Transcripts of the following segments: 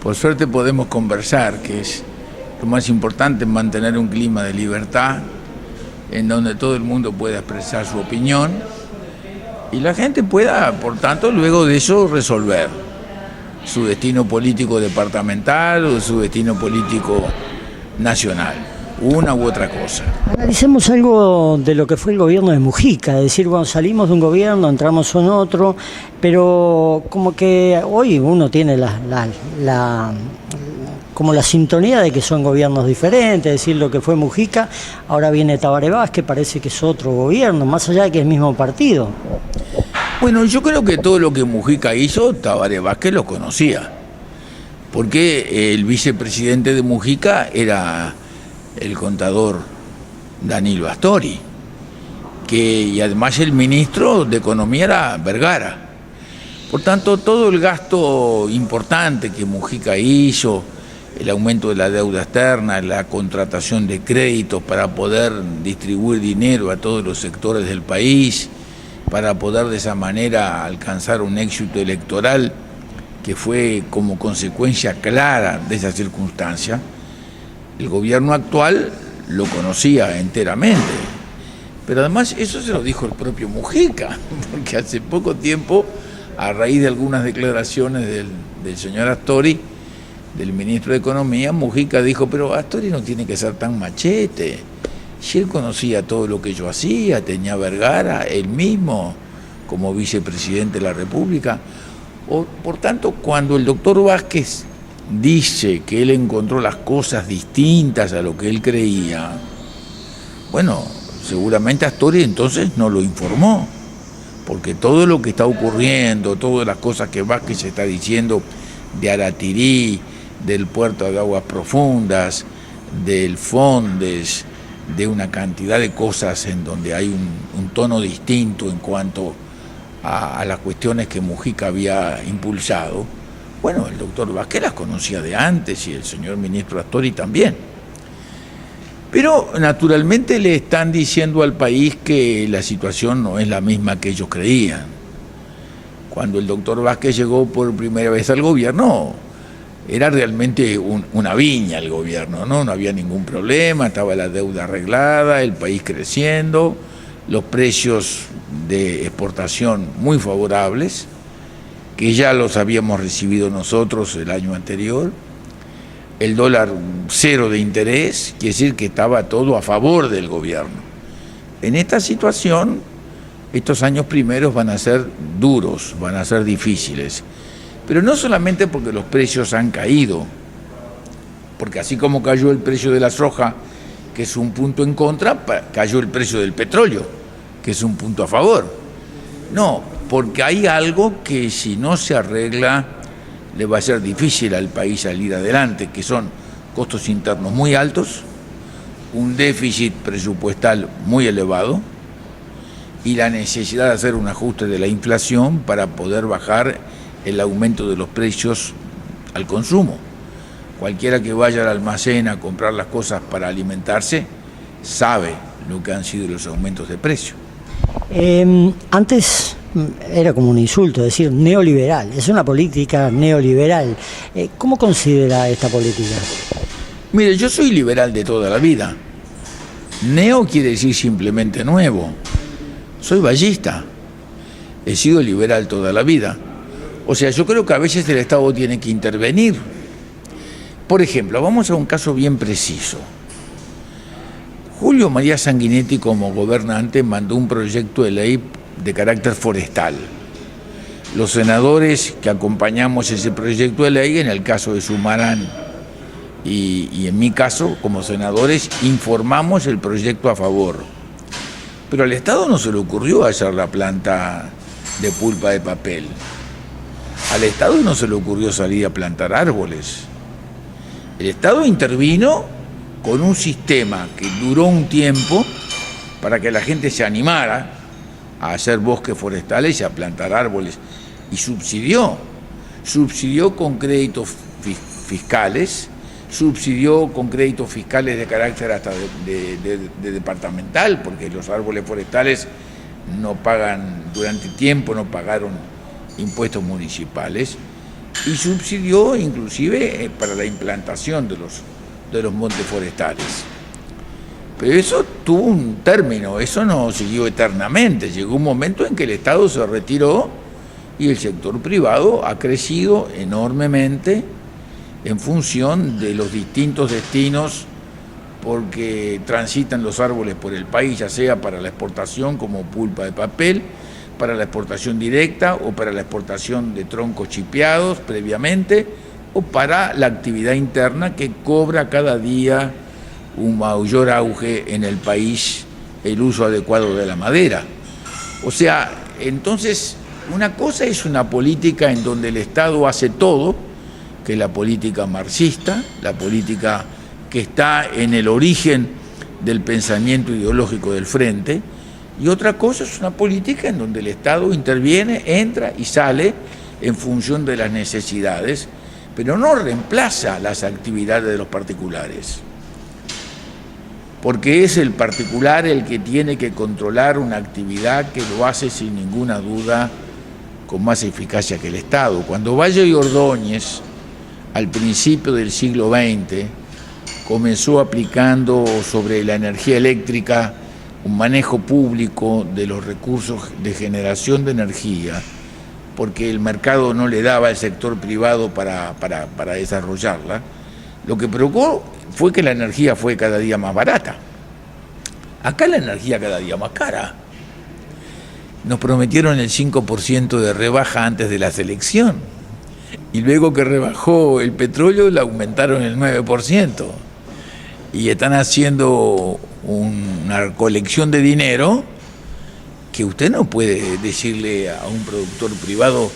Por suerte podemos conversar, que es lo más importante, mantener un clima de libertad en donde todo el mundo pueda expresar su opinión y la gente pueda, por tanto, luego de eso resolver su destino político departamental o su destino político nacional, una u otra cosa. Analicemos algo de lo que fue el gobierno de Mujica, es decir, bueno, salimos de un gobierno, entramos en otro, pero como que hoy uno tiene como la sintonía de que son gobiernos diferentes, es decir, lo que fue Mujica, ahora viene Tabaré Vázquez, parece que es otro gobierno, más allá de que es el mismo partido. Bueno, yo creo que todo lo que Mujica hizo, Tabaré Vázquez lo conocía, porque el vicepresidente de Mujica era el contador Danilo Astori, y además el ministro de Economía era Vergara. Por tanto, todo el gasto importante que Mujica hizo, el aumento de la deuda externa, la contratación de créditos para poder distribuir dinero a todos los sectores del país, para poder de esa manera alcanzar un éxito electoral que fue como consecuencia clara de esa circunstancia, el gobierno actual lo conocía enteramente. Pero además eso se lo dijo el propio Mujica, porque hace poco tiempo, a raíz de algunas declaraciones del señor Astori, del ministro de Economía, Mujica dijo, pero Astori no tiene que ser tan machete. Si él conocía todo lo que yo hacía, tenía a Vergara, él mismo, como vicepresidente de la República. Por tanto, cuando el doctor Vázquez dice que él encontró las cosas distintas a lo que él creía, bueno, seguramente Astori entonces no lo informó, porque todo lo que está ocurriendo, todas las cosas que Vázquez está diciendo de Aratirí, del puerto de aguas profundas, del Fondes, de una cantidad de cosas en donde hay un tono distinto en cuanto a las cuestiones que Mujica había impulsado. Bueno, el doctor Vázquez las conocía de antes y el señor ministro Astori también. Pero naturalmente le están diciendo al país que la situación no es la misma que ellos creían. Cuando el doctor Vázquez llegó por primera vez al gobierno, era realmente una viña el gobierno, ¿no? No había ningún problema, estaba la deuda arreglada, el país creciendo, los precios de exportación muy favorables, que ya los habíamos recibido nosotros el año anterior, el dólar cero de interés, quiere decir que estaba todo a favor del gobierno. En esta situación, estos años primeros van a ser duros, van a ser difíciles. Pero no solamente porque los precios han caído, porque así como cayó el precio de la soja, que es un punto en contra, cayó el precio del petróleo, que es un punto a favor. No, porque hay algo que si no se arregla le va a ser difícil al país salir adelante, que son costos internos muy altos, un déficit presupuestal muy elevado y la necesidad de hacer un ajuste de la inflación para poder bajar el aumento de los precios al consumo. Cualquiera que vaya al almacén a comprar las cosas para alimentarse sabe lo que han sido los aumentos de precio. Antes era como un insulto decir neoliberal, es una política neoliberal. ¿Cómo considera esta política? Mire, yo soy liberal de toda la vida. Neo quiere decir simplemente nuevo. Soy vallista. He sido liberal toda la vida. O sea, yo creo que a veces el Estado tiene que intervenir. Por ejemplo, vamos a un caso bien preciso. Julio María Sanguinetti, como gobernante, mandó un proyecto de ley de carácter forestal. Los senadores que acompañamos ese proyecto de ley, en el caso de Sumarán y en mi caso, como senadores, informamos el proyecto a favor. Pero al Estado no se le ocurrió hacer la planta de pulpa de papel. Al Estado no se le ocurrió salir a plantar árboles. El Estado intervino con un sistema que duró un tiempo para que la gente se animara a hacer bosques forestales y a plantar árboles. Y subsidió con créditos fiscales, subsidió con créditos fiscales de carácter hasta de departamental, porque los árboles forestales no pagan, durante tiempo no pagaron impuestos municipales, y subsidió inclusive para la implantación de los montes forestales. Pero eso tuvo un término, eso no siguió eternamente. Llegó un momento en que el Estado se retiró y el sector privado ha crecido enormemente en función de los distintos destinos porque transitan los árboles por el país, ya sea para la exportación como pulpa de papel, para la exportación directa o para la exportación de troncos chipeados previamente, o para la actividad interna que cobra cada día un mayor auge en el país, el uso adecuado de la madera. O sea, entonces, una cosa es una política en donde el Estado hace todo, que es la política marxista, la política que está en el origen del pensamiento ideológico del Frente, y otra cosa es una política en donde el Estado interviene, entra y sale en función de las necesidades, pero no reemplaza las actividades de los particulares. Porque es el particular el que tiene que controlar una actividad que lo hace sin ninguna duda con más eficacia que el Estado. Cuando Valle y Ordóñez, al principio del siglo XX, comenzó aplicando sobre la energía eléctrica un manejo público de los recursos de generación de energía, porque el mercado no le daba al sector privado para desarrollarla, lo que provocó fue que la energía fue cada día más barata. Acá la energía cada día más cara. Nos prometieron el 5% de rebaja antes de la elección, y luego que rebajó el petróleo la aumentaron el 9%, y están haciendo una colección de dinero que usted no puede decirle a un productor privado: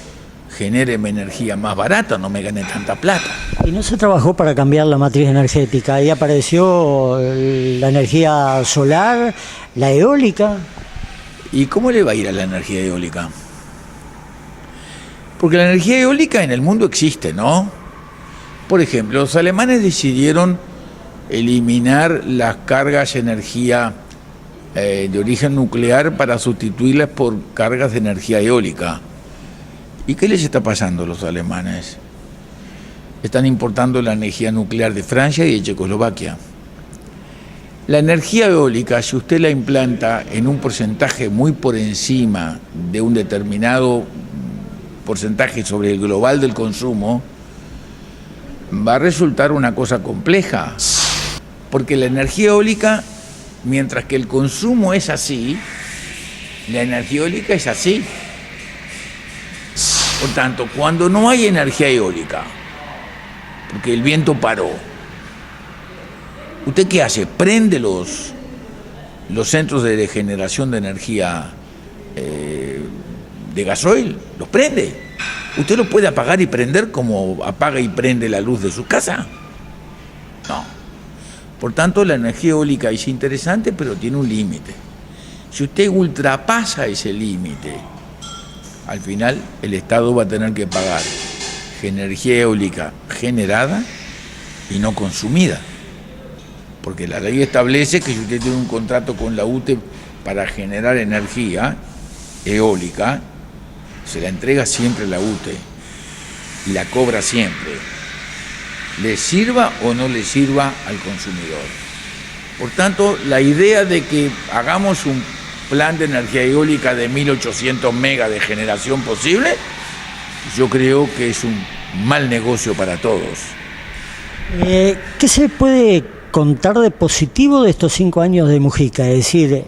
genéreme energía más barata, no me gane tanta plata. ¿Y no se trabajó para cambiar la matriz energética? Ahí apareció la energía solar, la eólica. ¿Y cómo le va a ir a la energía eólica? Porque la energía eólica en el mundo existe, ¿no? Por ejemplo, los alemanes decidieron eliminar las cargas de energía de origen nuclear para sustituirlas por cargas de energía eólica. ¿Y qué les está pasando a los alemanes? Están importando la energía nuclear de Francia y de Checoslovaquia. La energía eólica, si usted la implanta en un porcentaje muy por encima de un determinado porcentaje sobre el global del consumo, va a resultar una cosa compleja. Porque la energía eólica, mientras que el consumo es así, la energía eólica es así. Por tanto, cuando no hay energía eólica, porque el viento paró, ¿usted qué hace? Prende los centros de generación de energía de gasoil, los prende. ¿Usted lo puede apagar y prender como apaga y prende la luz de su casa? No. Por tanto, la energía eólica es interesante, pero tiene un límite. Si usted ultrapasa ese límite, al final el Estado va a tener que pagar energía eólica generada y no consumida. Porque la ley establece que si usted tiene un contrato con la UTE para generar energía eólica, se la entrega siempre a la UTE y la cobra siempre, le sirva o no le sirva al consumidor. Por tanto, la idea de que hagamos un plan de energía eólica de 1.800 megas de generación posible, yo creo que es un mal negocio para todos. ¿Qué se puede contar de positivo de estos 5 años de Mujica? Es decir,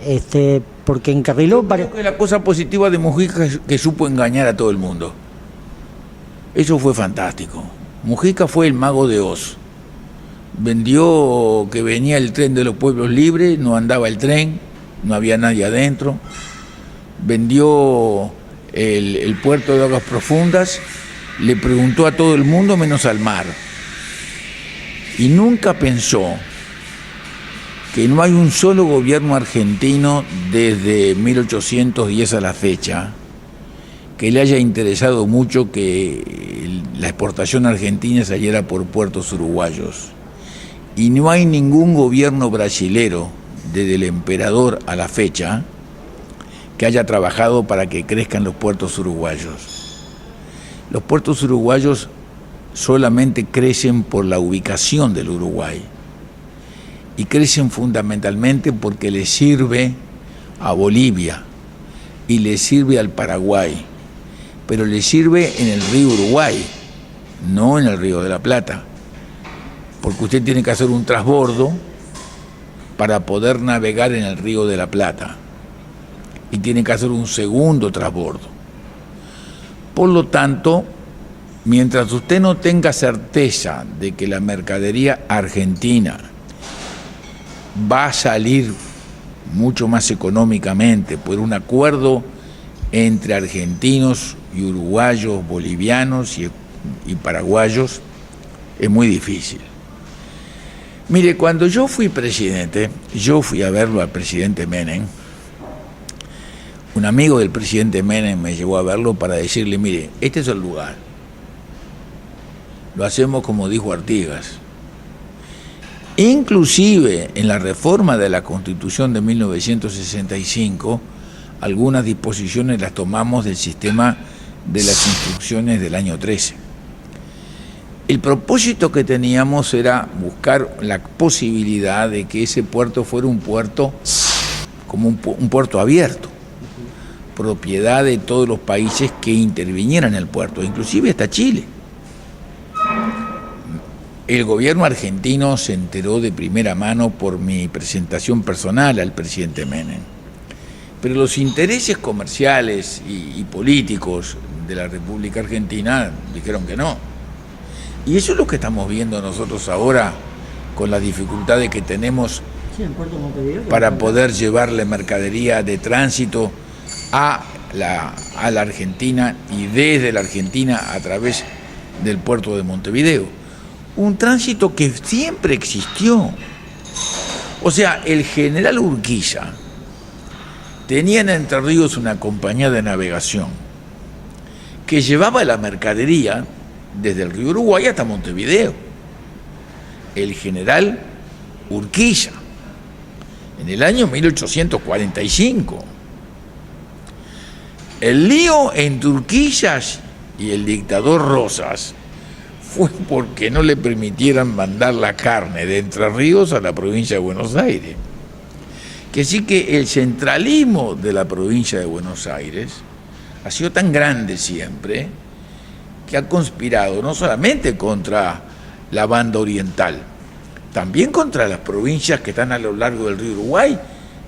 porque encarriló... Creo que la cosa positiva de Mujica es que supo engañar a todo el mundo. Eso fue fantástico. Mujica fue el mago de Oz. Vendió que venía el tren de los pueblos libres, no andaba el tren, no había nadie adentro. Vendió el puerto de aguas profundas, le preguntó a todo el mundo menos al mar. Y nunca pensó que no hay un solo gobierno argentino desde 1810 a la fecha que le haya interesado mucho que la exportación argentina saliera por puertos uruguayos. Y no hay ningún gobierno brasilero, desde el emperador a la fecha, que haya trabajado para que crezcan los puertos uruguayos. Los puertos uruguayos solamente crecen por la ubicación del Uruguay. Y crecen fundamentalmente porque le sirve a Bolivia y le sirve al Paraguay, pero le sirve en el río Uruguay, no en el río de la Plata, porque usted tiene que hacer un transbordo para poder navegar en el río de la Plata y tiene que hacer un segundo transbordo. Por lo tanto, mientras usted no tenga certeza de que la mercadería argentina va a salir mucho más económicamente por un acuerdo entre argentinos y uruguayos, bolivianos y paraguayos, es muy difícil. Mire, cuando yo fui presidente, yo fui a verlo al presidente Menem. Un amigo del presidente Menem me llevó a verlo para decirle, mire, este es el lugar. Lo hacemos como dijo Artigas. Inclusive en la reforma de la Constitución de 1965, algunas disposiciones las tomamos del sistema de las instrucciones del año 13. El propósito que teníamos era buscar la posibilidad de que ese puerto fuera un puerto como un puerto abierto, propiedad de todos los países que intervinieran en el puerto, inclusive hasta Chile. El gobierno argentino se enteró de primera mano por mi presentación personal al presidente Menem. Pero los intereses comerciales y políticos de la República Argentina dijeron que no. Y eso es lo que estamos viendo nosotros ahora con las dificultades que tenemos para poder llevarle mercadería de tránsito a la Argentina y desde la Argentina a través del puerto de Montevideo. Un tránsito que siempre existió. O sea, el general Urquiza tenía en Entre Ríos una compañía de navegación que llevaba la mercadería desde el río Uruguay hasta Montevideo. El general Urquiza, en el año 1845. El lío entre Urquiza y el dictador Rosas fue porque no le permitieran mandar la carne de Entre Ríos a la provincia de Buenos Aires. Que sí que el centralismo de la provincia de Buenos Aires ha sido tan grande siempre que ha conspirado no solamente contra la banda oriental, también contra las provincias que están a lo largo del río Uruguay,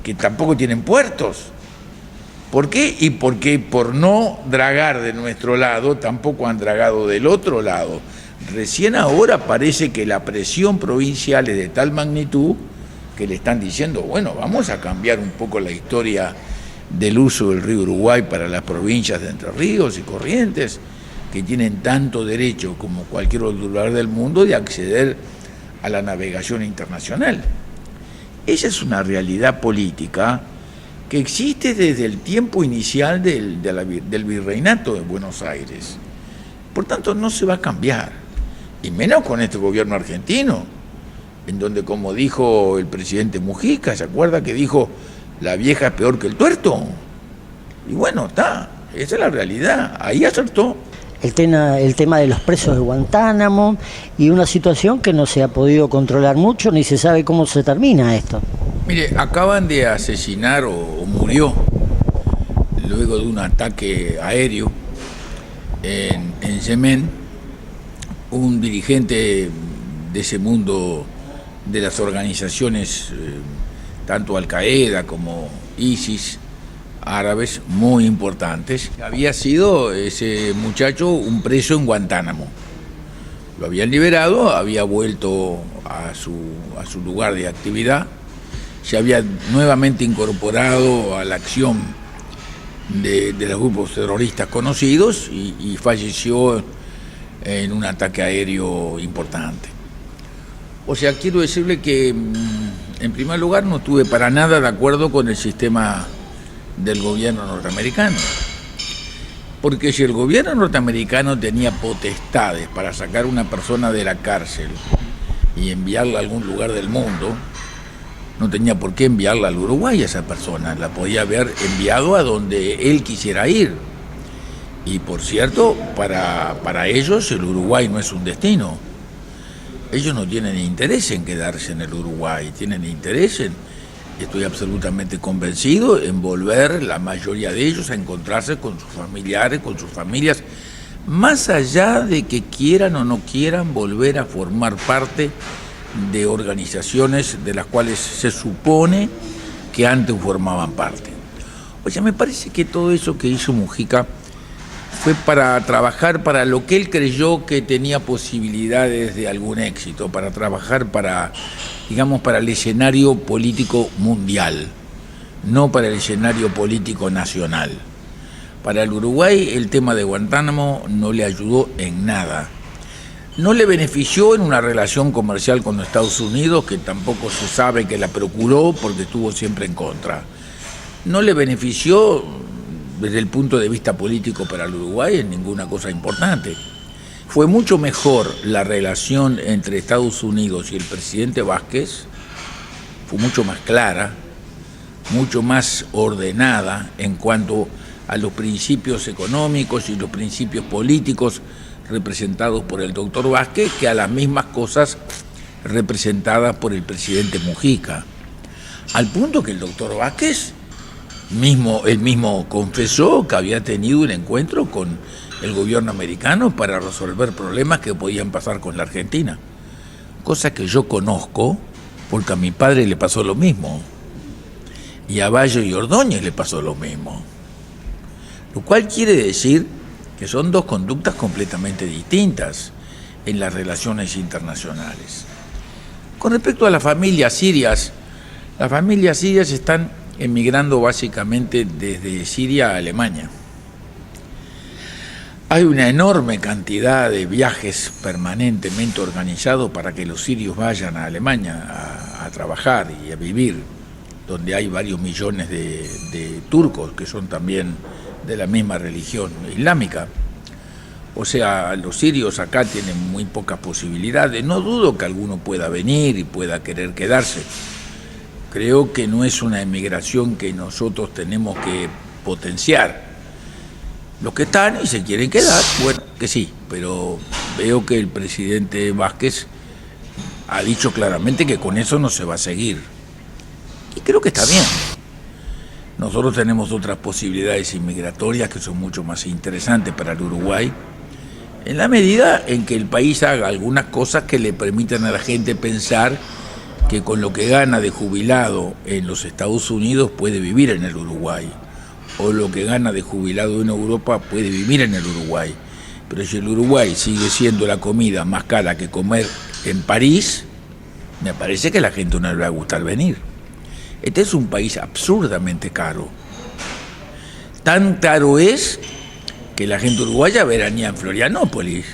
que tampoco tienen puertos. ¿Por qué? Y porque por no dragar de nuestro lado, tampoco han dragado del otro lado. Recién ahora parece que la presión provincial es de tal magnitud que le están diciendo, bueno, vamos a cambiar un poco la historia del uso del río Uruguay para las provincias de Entre Ríos y Corrientes, que tienen tanto derecho como cualquier otro lugar del mundo de acceder a la navegación internacional. Esa es una realidad política que existe desde el tiempo inicial del virreinato de Buenos Aires. Por tanto, no se va a cambiar. Y menos con este gobierno argentino, en donde, como dijo el presidente Mujica, ¿se acuerda que dijo, la vieja es peor que el tuerto? Y bueno, esa es la realidad, ahí acertó. El tema de los presos de Guantánamo y una situación que no se ha podido controlar mucho, ni se sabe cómo se termina esto. Mire, acaban de asesinar o murió, luego de un ataque aéreo en Yemen, un dirigente de ese mundo de las organizaciones, tanto Al-Qaeda como ISIS, árabes, muy importantes. Había sido ese muchacho un preso en Guantánamo. Lo habían liberado, había vuelto a su lugar de actividad, se había nuevamente incorporado a la acción de los grupos terroristas conocidos y falleció en un ataque aéreo importante. O sea, quiero decirle que, en primer lugar, no estuve para nada de acuerdo con el sistema del gobierno norteamericano. Porque si el gobierno norteamericano tenía potestades para sacar a una persona de la cárcel y enviarla a algún lugar del mundo, no tenía por qué enviarla al Uruguay a esa persona, la podía haber enviado a donde él quisiera ir. Y por cierto, para ellos el Uruguay no es un destino. Ellos no tienen interés en quedarse en el Uruguay, tienen interés en, estoy absolutamente convencido, en volver la mayoría de ellos a encontrarse con sus familiares, con sus familias, más allá de que quieran o no quieran volver a formar parte de organizaciones de las cuales se supone que antes formaban parte. O sea, me parece que todo eso que hizo Mujica fue para trabajar para lo que él creyó que tenía posibilidades de algún éxito, para trabajar para, digamos, para el escenario político mundial, no para el escenario político nacional. Para el Uruguay el tema de Guantánamo no le ayudó en nada. No le benefició en una relación comercial con los Estados Unidos, que tampoco se sabe que la procuró porque estuvo siempre en contra. No le benefició desde el punto de vista político para el Uruguay en ninguna cosa importante. Fue mucho mejor la relación entre Estados Unidos y el presidente Vázquez, fue mucho más clara, mucho más ordenada en cuanto a los principios económicos y los principios políticos representados por el doctor Vázquez que a las mismas cosas representadas por el presidente Mujica. Al punto que el doctor Vázquez él mismo confesó que había tenido un encuentro con el gobierno americano para resolver problemas que podían pasar con la Argentina. Cosa que yo conozco porque a mi padre le pasó lo mismo. Y a Bayo y Ordóñez le pasó lo mismo. Lo cual quiere decir que son dos conductas completamente distintas en las relaciones internacionales. Con respecto a las familias sirias están emigrando básicamente desde Siria a Alemania. Hay una enorme cantidad de viajes permanentemente organizados para que los sirios vayan a Alemania a trabajar y a vivir, donde hay varios millones de turcos que son también de la misma religión islámica. O sea, los sirios acá tienen muy pocas posibilidades. No dudo que alguno pueda venir y pueda querer quedarse. Creo que no es una emigración que nosotros tenemos que potenciar. Los que están y se quieren quedar, bueno, que sí, pero veo que el presidente Vázquez ha dicho claramente que con eso no se va a seguir. Y creo que está bien. Nosotros tenemos otras posibilidades inmigratorias que son mucho más interesantes para el Uruguay, en la medida en que el país haga algunas cosas que le permitan a la gente pensar que con lo que gana de jubilado en los Estados Unidos puede vivir en el Uruguay, o lo que gana de jubilado en Europa puede vivir en el Uruguay. Pero si el Uruguay sigue siendo la comida más cara que comer en París, me parece que a la gente no le va a gustar venir. Este es un país absurdamente caro. Tan caro es que la gente uruguaya veranía en Florianópolis,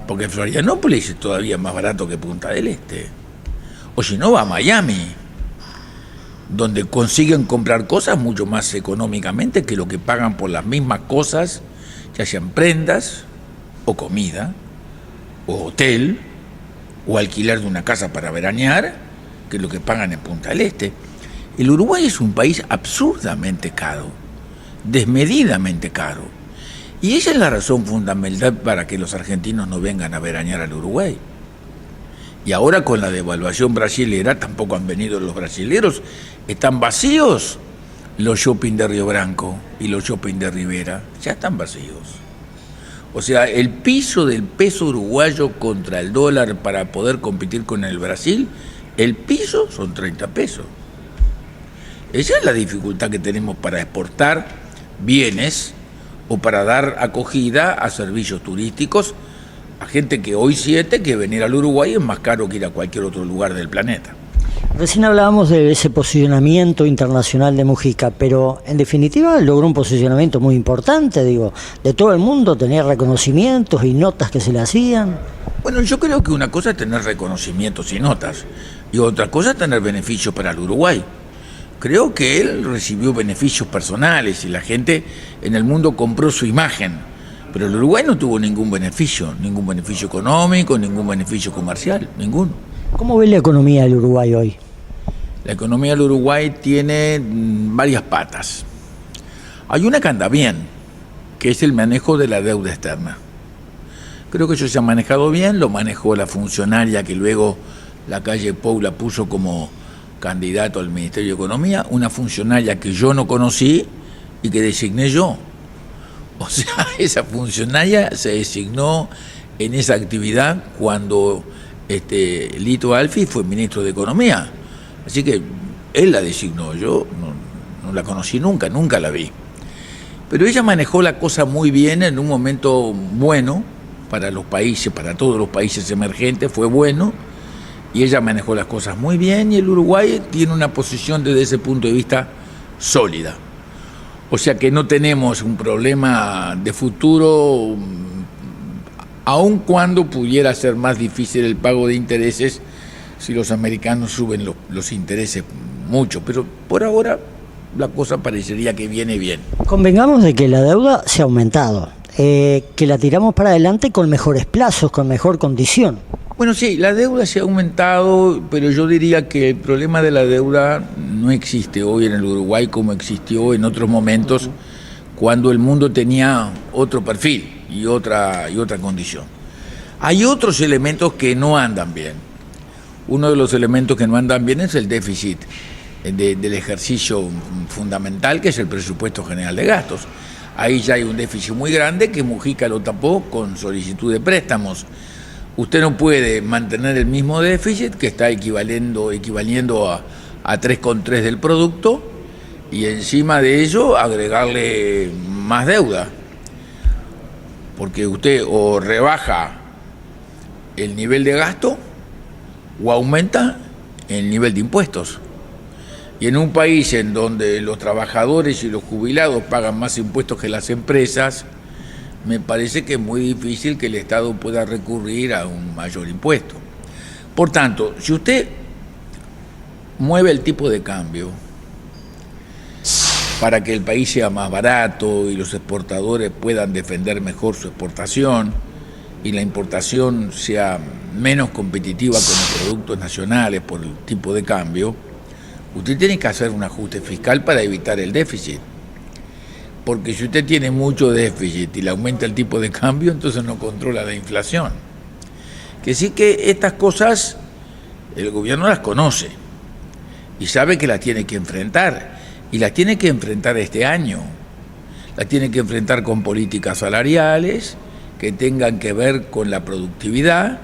porque Florianópolis es todavía más barato que Punta del Este. O si no, va a Miami, donde consiguen comprar cosas mucho más económicamente que lo que pagan por las mismas cosas, ya sean prendas, o comida, o hotel, o alquiler de una casa para veranear, que lo que pagan en Punta del Este. El Uruguay es un país absurdamente caro, desmedidamente caro. Y esa es la razón fundamental para que los argentinos no vengan a veranear al Uruguay. Y ahora con la devaluación brasilera tampoco han venido los brasileros. Están vacíos los shopping de Río Branco y los shopping de Rivera. Ya están vacíos. O sea, el piso del peso uruguayo contra el dólar para poder competir con el Brasil, el piso son 30 pesos. Esa es la dificultad que tenemos para exportar bienes o para dar acogida a servicios turísticos a gente que hoy siente que venir al Uruguay es más caro que ir a cualquier otro lugar del planeta. Recién hablábamos de ese posicionamiento internacional de Mujica, pero en definitiva logró un posicionamiento muy importante, digo, de todo el mundo, tenía reconocimientos y notas que se le hacían. Bueno, yo creo que una cosa es tener reconocimientos y notas, y otra cosa es tener beneficios para el Uruguay. Creo que él recibió beneficios personales y la gente en el mundo compró su imagen, pero el Uruguay no tuvo ningún beneficio económico, ningún beneficio comercial, ninguno. ¿Cómo ve la economía del Uruguay hoy? La economía del Uruguay tiene varias patas. Hay una que anda bien, que es el manejo de la deuda externa. Creo que eso se ha manejado bien, lo manejó la funcionaria que luego la calle Pou la puso como candidato al Ministerio de Economía, una funcionaria que yo no conocí y que designé yo. O sea, esa funcionaria se designó en esa actividad cuando Lito Alfi fue ministro de Economía. Así que él la designó, yo no la conocí nunca la vi. Pero ella manejó la cosa muy bien en un momento bueno para los países, para todos los países emergentes, fue bueno, y ella manejó las cosas muy bien, y el Uruguay tiene una posición desde ese punto de vista sólida. O sea que no tenemos un problema de futuro, aun cuando pudiera ser más difícil el pago de intereses si los americanos suben los intereses mucho, pero por ahora la cosa parecería que viene bien. Convengamos de que la deuda se ha aumentado, que la tiramos para adelante con mejores plazos, con mejor condición. Bueno, sí, la deuda se ha aumentado, pero yo diría que el problema de la deuda no existe hoy en el Uruguay como existió en otros momentos cuando el mundo tenía otro perfil y otra condición. Hay otros elementos que no andan bien. Uno de los elementos que no andan bien es el déficit del ejercicio fundamental, que es el presupuesto general de gastos. Ahí ya hay un déficit muy grande que Mujica lo tapó con solicitud de préstamos. Usted no puede mantener el mismo déficit que está equivaliendo a 3,3 del producto y encima de ello agregarle más deuda. Porque usted o rebaja el nivel de gasto o aumenta el nivel de impuestos. Y en un país en donde los trabajadores y los jubilados pagan más impuestos que las empresas, me parece que es muy difícil que el Estado pueda recurrir a un mayor impuesto. Por tanto, si usted mueve el tipo de cambio para que el país sea más barato y los exportadores puedan defender mejor su exportación y la importación sea menos competitiva con los productos nacionales por el tipo de cambio, usted tiene que hacer un ajuste fiscal para evitar el déficit. Porque si usted tiene mucho déficit y le aumenta el tipo de cambio, entonces no controla la inflación. Que sí que estas cosas el gobierno las conoce y sabe que las tiene que enfrentar. Y las tiene que enfrentar este año. Las tiene que enfrentar con políticas salariales que tengan que ver con la productividad,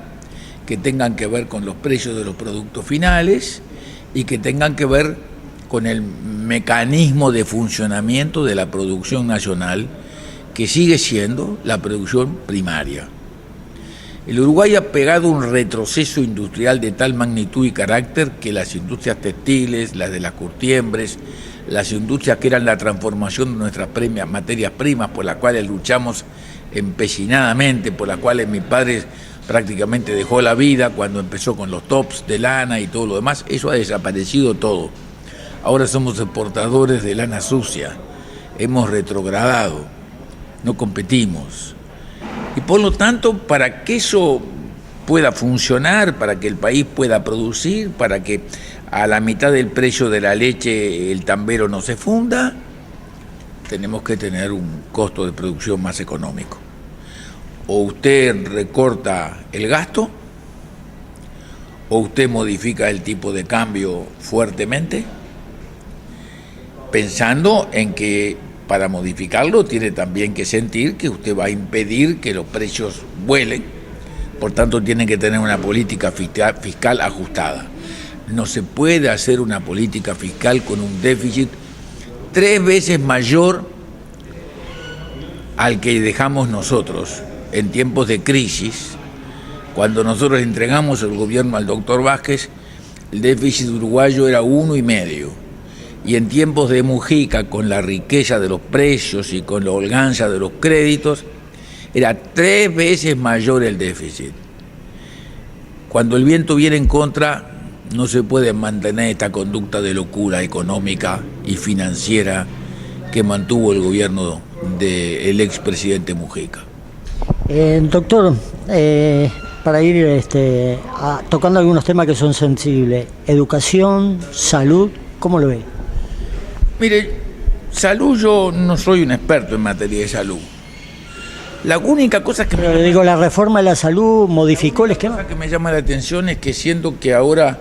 que tengan que ver con los precios de los productos finales y que tengan que ver con el mecanismo de funcionamiento de la producción nacional, que sigue siendo la producción primaria. El Uruguay ha pegado un retroceso industrial de tal magnitud y carácter que las industrias textiles, las de las curtiembres, las industrias que eran la transformación de nuestras materias primas, por las cuales luchamos empecinadamente, por las cuales mi padre prácticamente dejó la vida cuando empezó con los tops de lana y todo lo demás, eso ha desaparecido todo. Ahora somos exportadores de lana sucia, hemos retrogradado, no competimos. Y por lo tanto, para que eso pueda funcionar, para que el país pueda producir, para que a la mitad del precio de la leche el tambero no se funda, tenemos que tener un costo de producción más económico. O usted recorta el gasto, o usted modifica el tipo de cambio fuertemente, pensando en que para modificarlo tiene también que sentir que usted va a impedir que los precios vuelen, por tanto tiene que tener una política fiscal ajustada. No se puede hacer una política fiscal con un déficit 3 veces mayor al que dejamos nosotros en tiempos de crisis. Cuando nosotros entregamos el gobierno al doctor Vázquez, el déficit uruguayo era 1,5. Y en tiempos de Mujica, con la riqueza de los precios y con la holganza de los créditos, era 3 veces mayor el déficit. Cuando el viento viene en contra, no se puede mantener esta conducta de locura económica y financiera que mantuvo el gobierno del expresidente Mujica. Doctor, para ir tocando algunos temas que son sensibles, educación, salud, ¿cómo lo ve? Mire, salud, yo no soy un experto en materia de salud, La única cosa que Pero le digo, la reforma de la salud modificó el esquema. que me llama la atención es que siento que ahora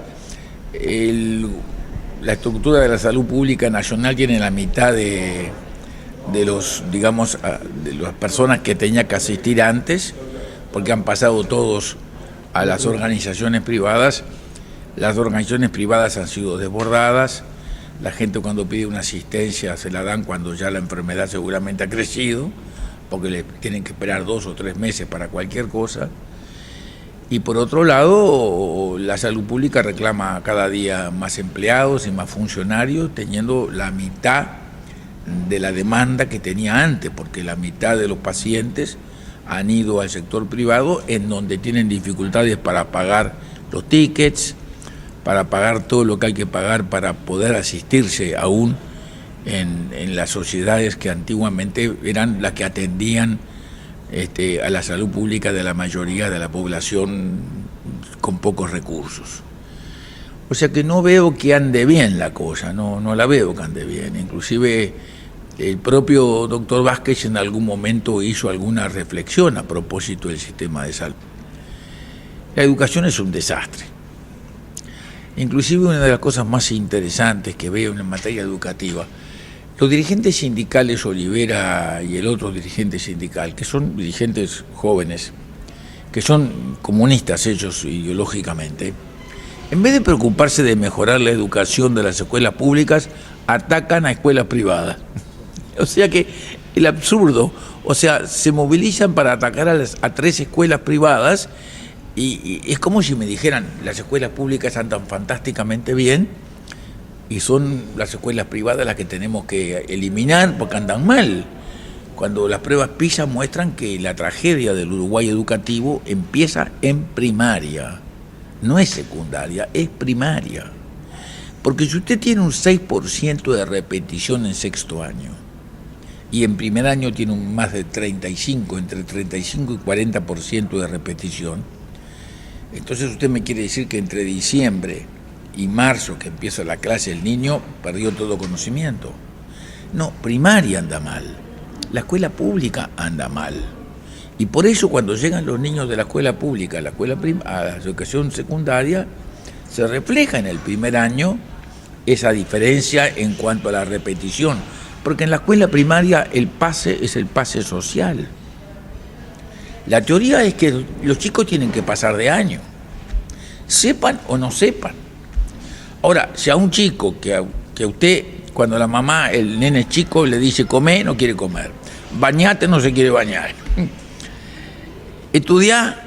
la estructura de la salud pública nacional tiene la mitad de los, digamos, de las personas que tenía que asistir antes, porque han pasado todos a las organizaciones privadas. Las organizaciones privadas han sido desbordadas. La gente cuando pide una asistencia se la dan cuando ya la enfermedad seguramente ha crecido, porque le tienen que esperar 2 o 3 meses para cualquier cosa. Y por otro lado, la salud pública reclama cada día más empleados y más funcionarios, teniendo la mitad de la demanda que tenía antes, porque la mitad de los pacientes han ido al sector privado, en donde tienen dificultades para pagar los tickets, para pagar todo lo que hay que pagar para poder asistirse aún en las sociedades que antiguamente eran las que atendían a la salud pública de la mayoría de la población con pocos recursos. O sea que no veo que ande bien la cosa, no la veo que ande bien. Inclusive el propio doctor Vázquez en algún momento hizo alguna reflexión a propósito del sistema de salud. La educación es un desastre. Inclusive una de las cosas más interesantes que veo en materia educativa, los dirigentes sindicales, Olivera y el otro dirigente sindical, que son dirigentes jóvenes, que son comunistas ellos ideológicamente, en vez de preocuparse de mejorar la educación de las escuelas públicas, atacan a escuelas privadas. O sea que el absurdo, o sea, se movilizan para atacar a 3 escuelas privadas y es como si me dijeran, las escuelas públicas andan fantásticamente bien y son las escuelas privadas las que tenemos que eliminar porque andan mal. Cuando las pruebas PISA muestran que la tragedia del Uruguay educativo empieza en primaria, no es secundaria, es primaria. Porque si usted tiene un 6% de repetición en 6º año y en primer año tiene un más de 35, entre 35 y 40% de repetición, entonces usted me quiere decir que entre diciembre y marzo, que empieza la clase, el niño perdió todo conocimiento. No, primaria anda mal, la escuela pública anda mal. Y por eso cuando llegan los niños de la escuela pública a la educación secundaria, se refleja en el primer año esa diferencia en cuanto a la repetición. Porque en la escuela primaria el pase es el pase social. La teoría es que los chicos tienen que pasar de año, sepan o no sepan. Ahora, si a un chico que a usted, cuando la mamá, el nene chico, le dice come, no quiere comer, bañate, no se quiere bañar, estudiar,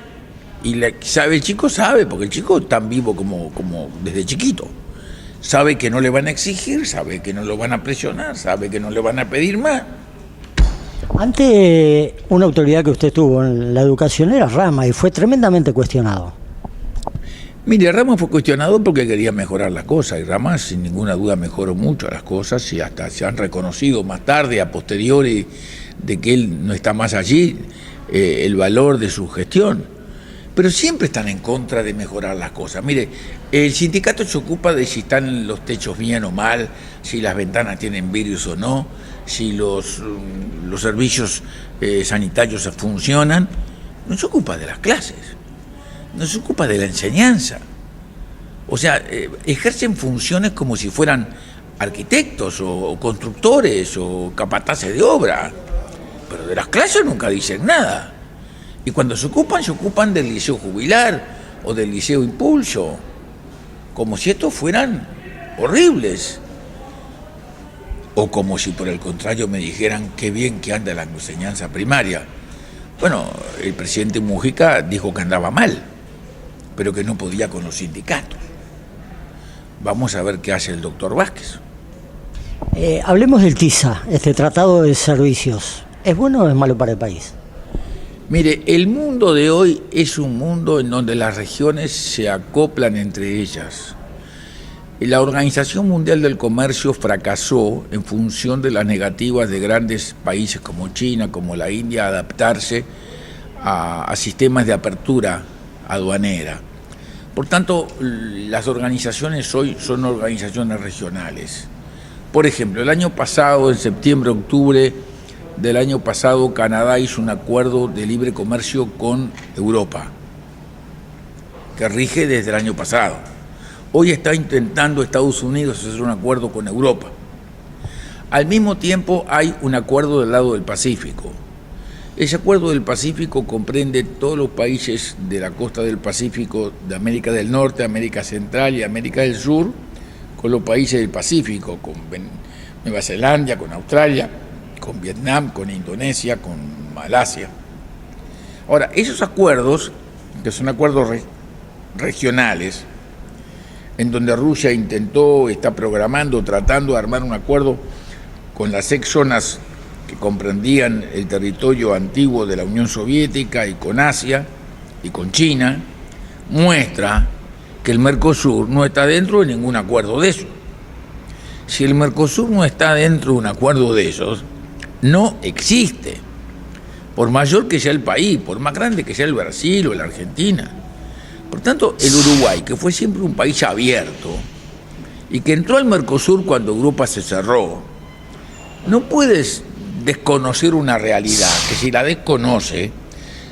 y sabe, el chico sabe, porque el chico es tan vivo como desde chiquito, sabe que no le van a exigir, sabe que no lo van a presionar, sabe que no le van a pedir más. Ante una autoridad que usted tuvo en la educación era Rama y fue tremendamente cuestionado. Mire, Rama fue cuestionado porque quería mejorar las cosas, y Rama sin ninguna duda mejoró mucho las cosas y hasta se han reconocido más tarde, a posteriori, de que él no está más allí, el valor de su gestión. Pero siempre están en contra de mejorar las cosas. Mire, el sindicato se ocupa de si están los techos bien o mal, si las ventanas tienen virus o no, si los servicios sanitarios funcionan. No se ocupa de las clases, no se ocupa de la enseñanza. O sea, ejercen funciones como si fueran arquitectos o constructores o capataces de obra, pero de las clases nunca dicen nada. Y cuando se ocupan del liceo jubilar o del liceo impulso, como si estos fueran horribles. O como si por el contrario me dijeran qué bien que anda la enseñanza primaria. Bueno, el presidente Mujica dijo que andaba mal, pero que no podía con los sindicatos. Vamos a ver qué hace el doctor Vázquez. Hablemos del TISA, este Tratado de Servicios. ¿Es bueno o es malo para el país? Mire, el mundo de hoy es un mundo en donde las regiones se acoplan entre ellas. La Organización Mundial del Comercio fracasó en función de las negativas de grandes países como China, como la India, a adaptarse a sistemas de apertura aduanera. Por tanto, las organizaciones hoy son organizaciones regionales. Por ejemplo, el año pasado, en septiembre, octubre, del año pasado Canadá hizo un acuerdo de libre comercio con Europa, que rige desde el año pasado. Hoy está intentando Estados Unidos hacer un acuerdo con Europa. Al mismo tiempo hay un acuerdo del lado del Pacífico. Ese acuerdo del Pacífico comprende todos los países de la costa del Pacífico, de América del Norte, América Central y América del Sur, con los países del Pacífico, con Nueva Zelanda, con Australia, con Vietnam, con Indonesia, con Malasia. Ahora, esos acuerdos, que son acuerdos regionales, en donde Rusia intentó, está programando, tratando de armar un acuerdo con las ex zonas que comprendían el territorio antiguo de la Unión Soviética y con Asia y con China, muestra que el Mercosur no está dentro de ningún acuerdo de esos. Si el Mercosur no está dentro de un acuerdo de esos, no existe. Por mayor que sea el país, por más grande que sea el Brasil o la Argentina. Por tanto, el Uruguay, que fue siempre un país abierto y que entró al Mercosur cuando Europa se cerró, no puedes desconocer una realidad que, si la desconoce,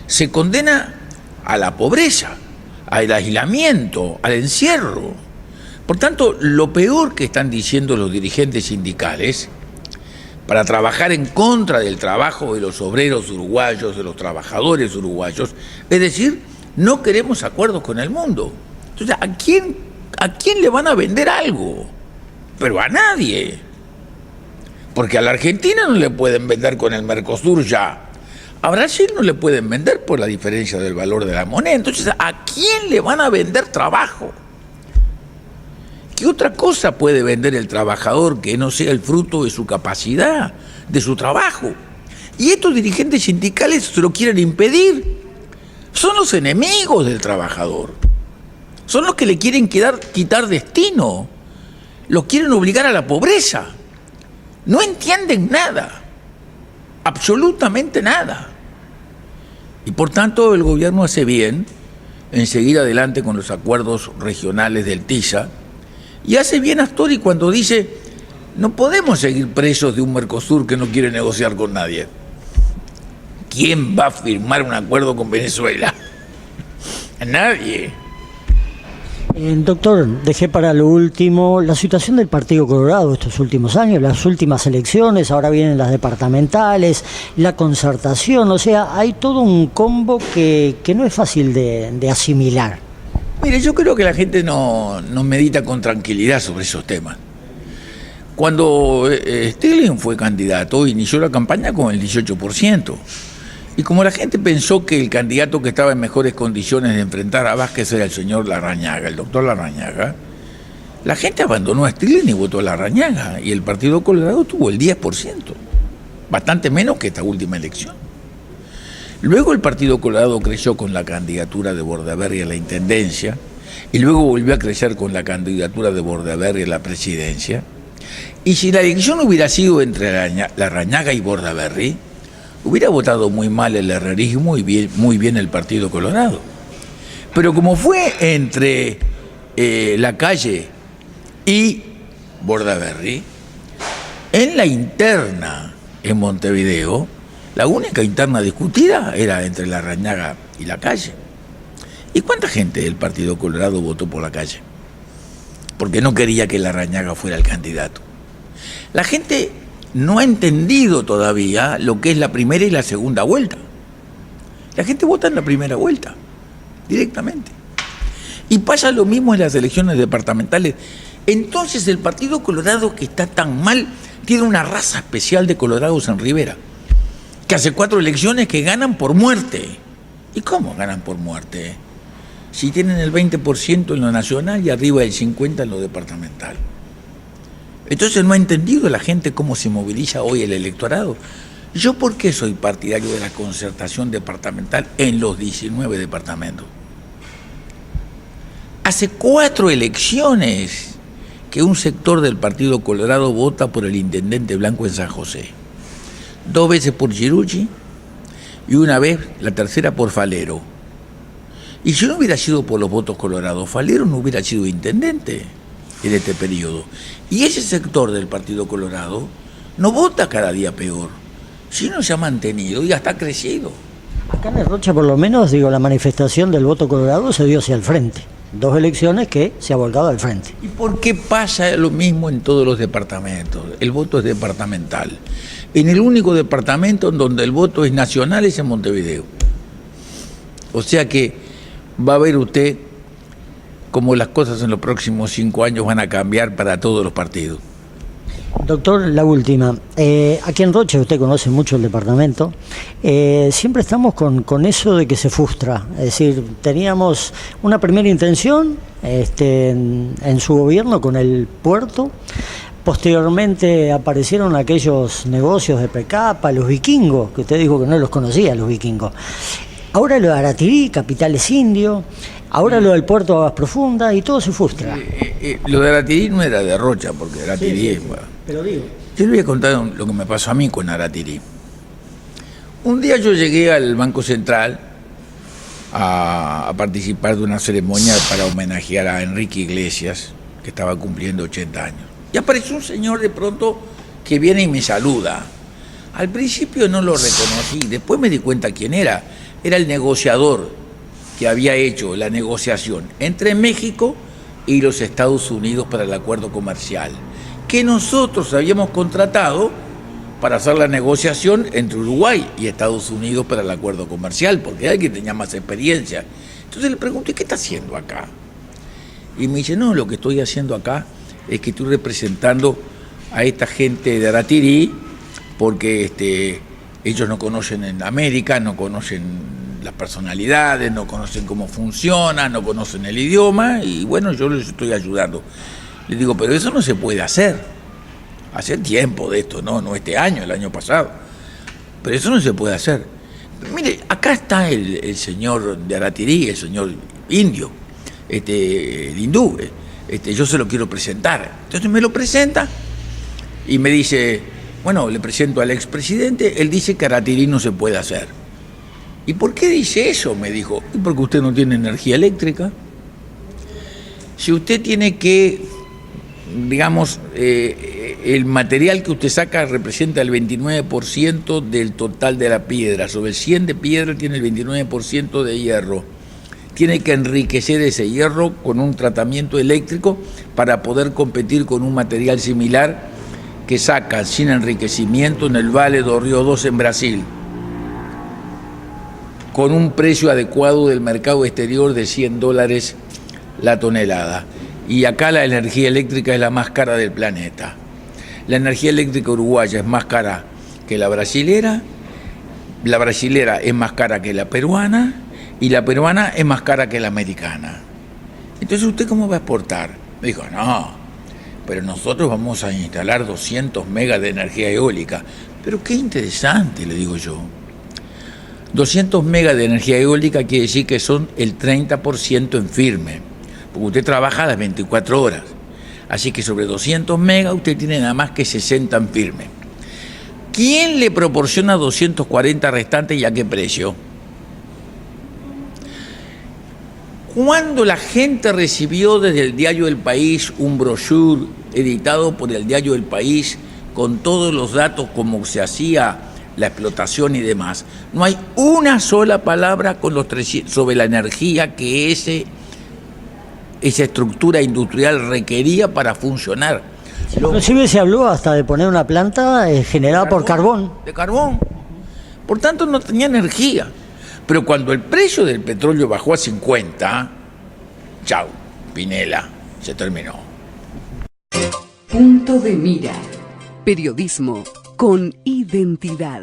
se condena a la pobreza, al aislamiento, al encierro. Por tanto, lo peor que están diciendo los dirigentes sindicales para trabajar en contra del trabajo de los obreros uruguayos, de los trabajadores uruguayos, es decir, no queremos acuerdos con el mundo. Entonces, ¿a quién le van a vender algo? Pero a nadie. Porque a la Argentina no le pueden vender con el Mercosur ya. A Brasil no le pueden vender por la diferencia del valor de la moneda. Entonces, ¿a quién le van a vender trabajo? ¿Qué otra cosa puede vender el trabajador que no sea el fruto de su capacidad, de su trabajo? Y estos dirigentes sindicales se lo quieren impedir. Son los enemigos del trabajador. Son los que le quieren quitar destino. Los quieren obligar a la pobreza. No entienden nada. Absolutamente nada. Y por tanto el gobierno hace bien en seguir adelante con los acuerdos regionales del TISA, y hace bien Astori cuando dice: no podemos seguir presos de un Mercosur que no quiere negociar con nadie. ¿Quién va a firmar un acuerdo con Venezuela? Nadie. Doctor, dejé para lo último la situación del Partido Colorado estos últimos años, las últimas elecciones, ahora vienen las departamentales, la concertación, o sea, hay todo un combo que no es fácil de asimilar. Mire, yo creo que la gente no medita con tranquilidad sobre esos temas. Cuando Stirling fue candidato, inició la campaña con el 18%. Y como la gente pensó que el candidato que estaba en mejores condiciones de enfrentar a Vázquez era el señor Larrañaga, el doctor Larrañaga, la gente abandonó a Stirling y votó a Larrañaga, y el Partido Colorado tuvo el 10%, bastante menos que esta última elección. Luego el Partido Colorado creció con la candidatura de Bordaberry a la intendencia, y luego volvió a crecer con la candidatura de Bordaberry a la presidencia. Y si la elección hubiera sido entre Larrañaga y Bordaberry, hubiera votado muy mal el herrerismo y muy bien el Partido Colorado. Pero como fue entre Lacalle y Bordaberry, en la interna en Montevideo, la única interna discutida era entre Larrañaga y Lacalle. ¿Y cuánta gente del Partido Colorado votó por Lacalle? Porque no quería que Larrañaga fuera el candidato. La gente no ha entendido todavía lo que es la primera y la segunda vuelta. La gente vota en la primera vuelta, directamente. Y pasa lo mismo en las elecciones departamentales. Entonces el Partido Colorado, que está tan mal, tiene una raza especial de colorados en Rivera, que hace 4 elecciones que ganan por muerte. ¿Y cómo ganan por muerte? Si tienen el 20% en lo nacional y arriba del 50% en lo departamental. Entonces no ha entendido la gente cómo se moviliza hoy el electorado. ¿Yo por qué soy partidario de la concertación departamental en los 19 departamentos? Hace 4 elecciones que un sector del Partido Colorado vota por el intendente Blanco en San José. 2 veces por Girucci y una vez, la tercera, por Falero. Y si no hubiera sido por los votos colorados, Falero no hubiera sido intendente en este periodo. Y ese sector del Partido Colorado no vota cada día peor, Si no se ha mantenido y hasta ha crecido. Acá en el Rocha, por lo menos, digo, la manifestación del voto colorado se dio hacia el frente. 2 elecciones que se ha volcado al frente. ¿Y por qué pasa lo mismo en todos los departamentos? El voto es departamental. En el único departamento en donde el voto es nacional es en Montevideo. O sea que va a ver usted cómo las cosas en los próximos 5 años van a cambiar para todos los partidos. Doctor, la última. Aquí en Rocha, usted conoce mucho el departamento, siempre estamos con eso de que se frustra. Es decir, teníamos una primera intención en su gobierno con el puerto. Posteriormente aparecieron aquellos negocios de Precapa, los vikingos, que usted dijo que no los conocía, los vikingos. Ahora lo de Aratirí, capitales indios, ahora lo del puerto de Aguas Profundas, y todo se frustra. Lo de Aratirí no era de Rocha, porque Aratirí es... Pero digo... Yo le voy a contar lo que me pasó a mí con Aratirí. Un día yo llegué al Banco Central a participar de una ceremonia para homenajear a Enrique Iglesias, que estaba cumpliendo 80 años. Y apareció un señor de pronto que viene y me saluda. Al principio no lo reconocí, después me di cuenta quién era. Era el negociador que había hecho la negociación entre México y los Estados Unidos para el acuerdo comercial, que nosotros habíamos contratado para hacer la negociación entre Uruguay y Estados Unidos para el acuerdo comercial, porque era el que tenía más experiencia. Entonces le pregunté, ¿qué está haciendo acá? Y me dice, no, lo que estoy haciendo acá es que estoy representando a esta gente de Aratirí, porque ellos no conocen en América, no conocen las personalidades, no conocen cómo funciona, no conocen el idioma, y bueno, yo les estoy ayudando. Le digo, pero eso no se puede hacer. Hace tiempo de esto, no este año, el año pasado. Pero eso no se puede hacer. Pero mire, acá está el señor de Aratirí, el señor indio, el hindú. Yo se lo quiero presentar. Entonces me lo presenta y me dice, bueno, le presento al expresidente, él dice que Aratirí no se puede hacer. ¿Y por qué dice eso? Me dijo, y porque usted no tiene energía eléctrica. Si usted tiene que, digamos, el material que usted saca representa el 29% del total de la piedra. Sobre el 100 de piedra tiene el 29% de hierro. Tiene que enriquecer ese hierro con un tratamiento eléctrico para poder competir con un material similar que saca sin enriquecimiento en el Vale do Rio Doce en Brasil, con un precio adecuado del mercado exterior de $100 la tonelada. Y acá la energía eléctrica es la más cara del planeta. La energía eléctrica uruguaya es más cara que la brasilera es más cara que la peruana, y la peruana es más cara que la americana. Entonces, ¿usted cómo va a exportar? Me dijo, no, pero nosotros vamos a instalar 200 megas de energía eólica. Pero qué interesante, le digo yo. 200 megas de energía eólica quiere decir que son el 30% en firme, porque usted trabaja a las 24 horas. Así que sobre 200 megas usted tiene nada más que 60 en firme. ¿Quién le proporciona 240 restantes y a qué precio? Cuando la gente recibió desde el Diario del País un brochure editado por el Diario del País con todos los datos, cómo se hacía la explotación y demás, no hay una sola palabra con los 300 sobre la energía que esa estructura industrial requería para funcionar. Inclusive se habló hasta de poner una planta generada por carbón. De carbón. Por tanto, no tenía energía. Pero cuando el precio del petróleo bajó a 50, chau, Pinela, se terminó. Punto de mira. Periodismo con identidad.